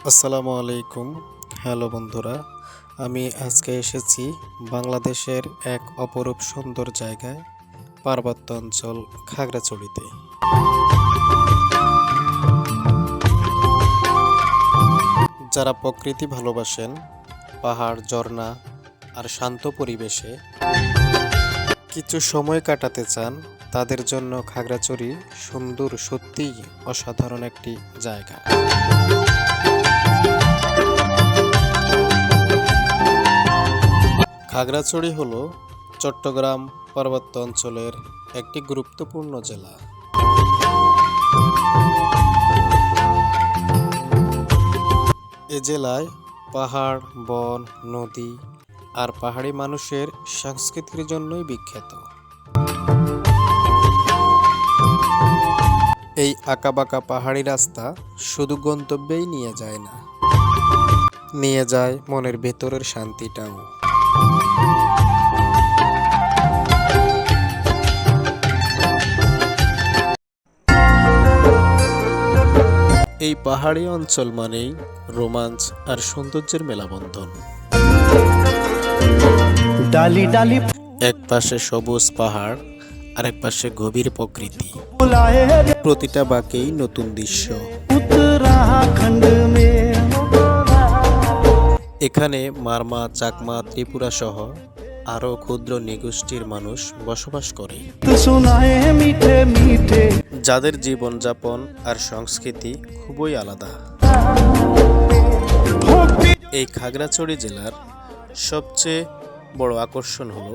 আসসালামু আলাইকুম। হ্যালো বন্ধুরা, আমি আজকে এসেছি বাংলাদেশের এক অপরূপ সুন্দর জায়গায়, পার্বত্য অঞ্চল খাগড়াছড়িতে। যারা প্রকৃতি ভালোবাসেন, পাহাড়, ঝর্ণা আর শান্ত পরিবেশে কিছু সময় কাটাতে চান, তাদের জন্য খাগড়াছড়ি সুন্দর, সত্যিই অসাধারণ একটি জায়গা। খাগড়াছড়ি হল চট্টগ্রাম পার্বত্য অঞ্চলের একটি গুরুত্বপূর্ণ জেলা। এ জেলায় পাহাড়, বন, নদী আর পাহাড়ি মানুষের সংস্কৃতির জন্যই বিখ্যাত। এই আঁকাবাঁকা পাহাড়ি রাস্তা শুধু গন্তব্যেই নিয়ে যায় না, নিয়ে যায় মনের ভেতরের শান্তিটাও। এই পাহাড়ি অঞ্চল মানেই রোমাঞ্চ আর সৌন্দর্যের মেলাবন্ধন। এক পাশে সবুজ পাহাড়, আরেক পাশে গভীর প্রকৃতি, প্রতিটা বাঁকেই নতুন দৃশ্য। এখানে মারমা, চাকমা, ত্রিপুরা সহ আরো ক্ষুদ্র নৃগোষ্ঠীর মানুষ বসবাস করে, যাদের জীবনযাপন আর সংস্কৃতি খুবই আলাদা। এই খাগড়াছড়ি জেলার সবচেয়ে বড় আকর্ষণ হল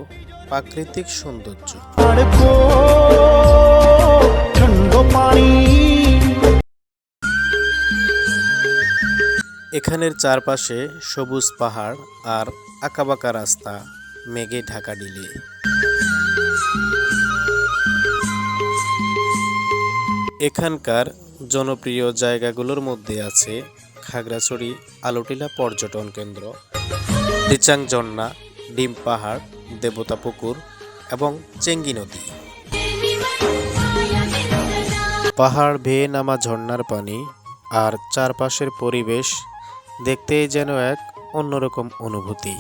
প্রাকৃতিক সৌন্দর্য। এখানের চারপাশে সবুজ পাহাড় আর আঁকাবাঁকা রাস্তা, মেঘে ঢাকা ডিলে। এখানকার জনপ্রিয় জায়গাগুলোর মধ্যে আছে খাগড়াছড়ি আলুটিলা পর্যটন কেন্দ্র, রিচাং ঝর্ণা, ডিম পাহাড়, দেবতা পুকুর এবং চেঙ্গি নদী। পাহাড় বেয়ে নামা ঝর্ণার পানি আর চারপাশের পরিবেশ দেখতেই যেন এক অন্যরকম অনুভূতি।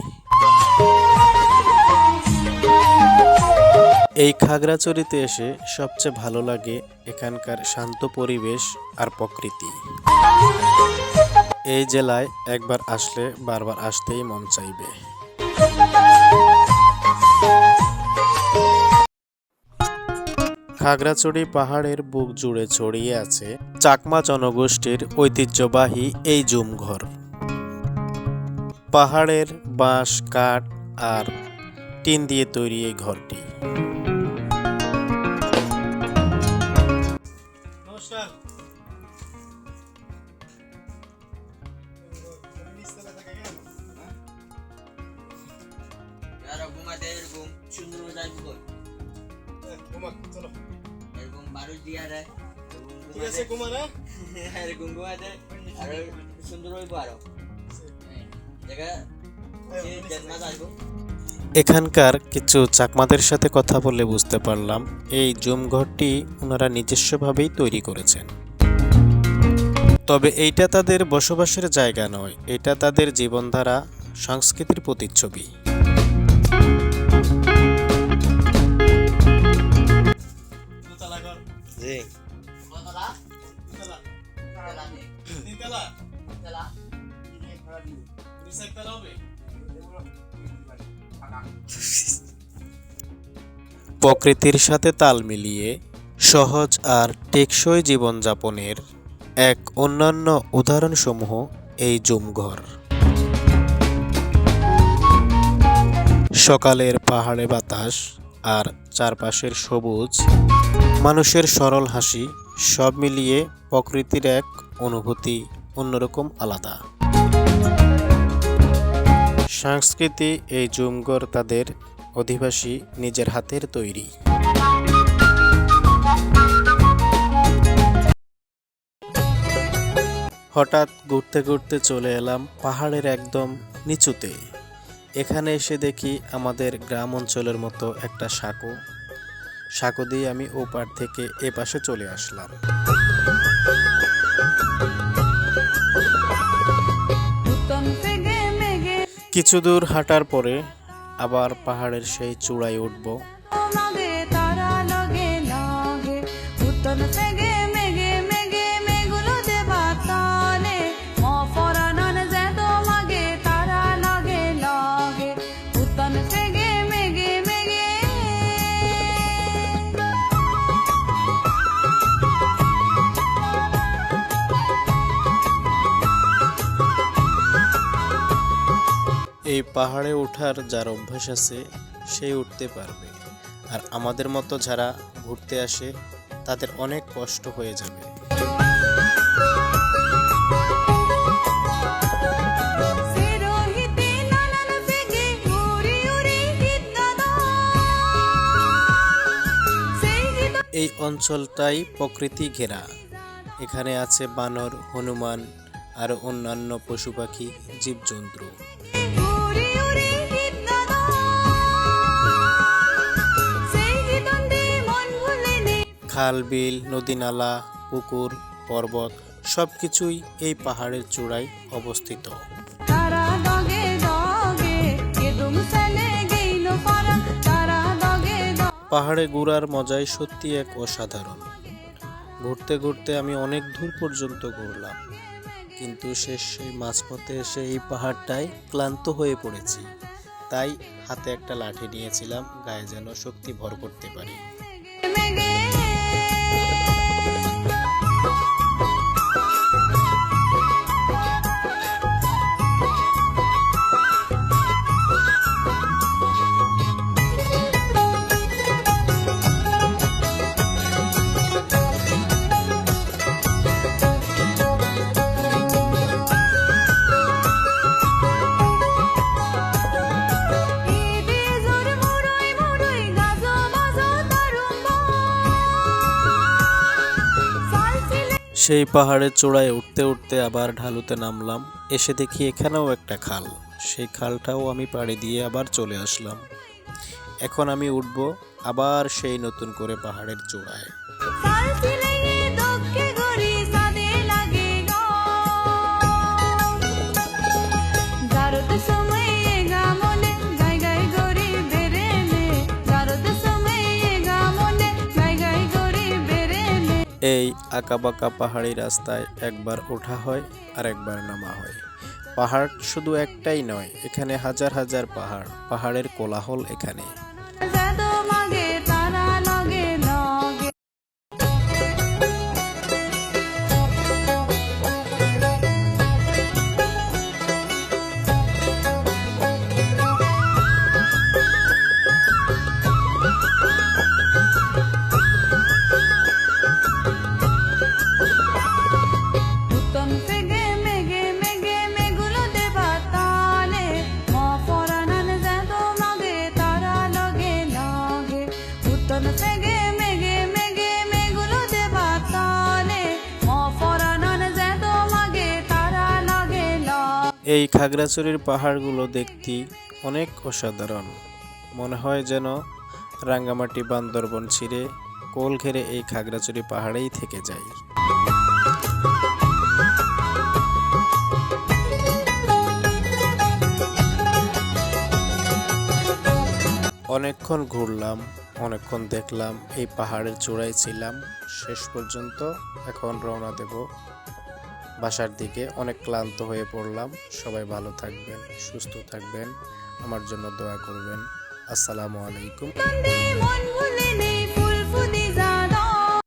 এই খাগড়াছড়িতে এসে সবচেয়ে ভালো লাগে এখানকার শান্ত পরিবেশ আর প্রকৃতি। এই জেলায় একবার আসলে বারবার আসতেই মন চাইবে। খাগড়াছড়ি পাহাড়ের বুক জুড়ে ছড়িয়ে আছে চাকমা জনগোষ্ঠীর ঐতিহ্যবাহী এই জুমঘর। পাহাড়ের বাঁশ, কাঠ আর টিন দিয়ে তৈরি এই ঘরটি। এখানকার কিছু চাকমাদের সাথে কথা বলে বুঝতে পারলাম এই জুমঘরটি ওনারা নিজস্বভাবেই তৈরি করেছেন। তবে এইটা তাদের বসবাসের জায়গা নয়, এটা তাদের জীবনধারা, সংস্কৃতির প্রতিচ্ছবি। প্রকৃতির সাথে তাল মিলিয়ে সহজ আর টেকসই জীবনযাপনের এক অন্যান্য উদাহরণসমূহ এই জুমঘর। সকালের পাহাড়ে বাতাস আর চারপাশের সবুজ, মানুষের সরল হাসি, সব মিলিয়ে প্রকৃতির এক অনুভূতি অন্যরকম আলাদা। সংস্কৃতি এই জুমঘর তাদের অধিবাসী নিজের হাতের তৈরি। হঠাৎ ঘুরতে ঘুরতে চলে এলাম পাহাড়ের একদম নিচুতে। এখানে এসে দেখি আমাদের গ্রাম অঞ্চলের মতো একটা সাঁকো দিয়ে আমি ও পার থেকে এ পাশে চলে আসলাম। কিছু দূর হাঁটার পরে আবার পাহাড়ের সেই চূড়ায় উঠব। এই পাহাড়ে ওঠার যার অভ্যাস আছে সেই উঠতে পারবে, আর আমাদের মতো যারা ঘুরতে আসে তাদের অনেক কষ্ট হয়ে যাবে। এই অঞ্চলটাই প্রকৃতি ঘেরা। এখানে আছে বানর, হনুমান আর অন্যান্য পশু পাখি, জীবজন্তু। খাল, বিল, নদী, নালা, পুকুর, পর্বত সবকিছুই এই পাহাড়ের চূড়ায় অবস্থিত। পাহাড়ে ঘোরার মজাই সত্যি এক অসাধারণ। ঘুরতে ঘুরতে আমি অনেক দূর পর্যন্ত ঘুরলাম, কিন্তু শেষে মাঝপথে এসে এই পাহাড়টায় ক্লান্ত হয়ে পড়েছি। তাই হাতে একটা লাঠি নিয়েছিলাম, গায়ে যেন শক্তি ভর করতে পারি। সেই পাহাড়ের চূড়ায় উঠতে উঠতে আবার ঢালুতে নামলাম। এসে দেখি এখানেও একটা খাল। সেই খালটাও আমি পাড়ি দিয়ে আবার চলে আসলাম। এখন আমি উঠব আবার সেই নতুন করে পাহাড়ের চূড়ায়। এই আঁকাবাঁকা পাহাড়ি রাস্তায় একবার ওঠা হয় আর একবার নামা হয়। পাহাড় শুধু একটাই নয়, এখানে হাজার হাজার পাহাড়, পাহাড়ের কোলাহল এখানে। এই খাগড়াছড়ির পাহাড়গুলো দেখতে অনেক অসাধারণ। মনে হয় যেন রাঙ্গামাটি, বান্দরবন ছিঁড়ে কোল ঘেরে এই খাগড়াছড়ি পাহাড়েই থেকে যায়। অনেকক্ষণ ঘুরলাম, অনেকক্ষণ দেখলাম, এই পাহাড়ের চূড়ায় ছিলাম শেষ পর্যন্ত। এখন রওনা দেব বাসার দিকে। অনেক ক্লান্ত হয়ে পড়লাম। সবাই ভালো থাকবেন, সুস্থ থাকবেন, আমার জন্য দোয়া করবেন। আসসালামু আলাইকুম।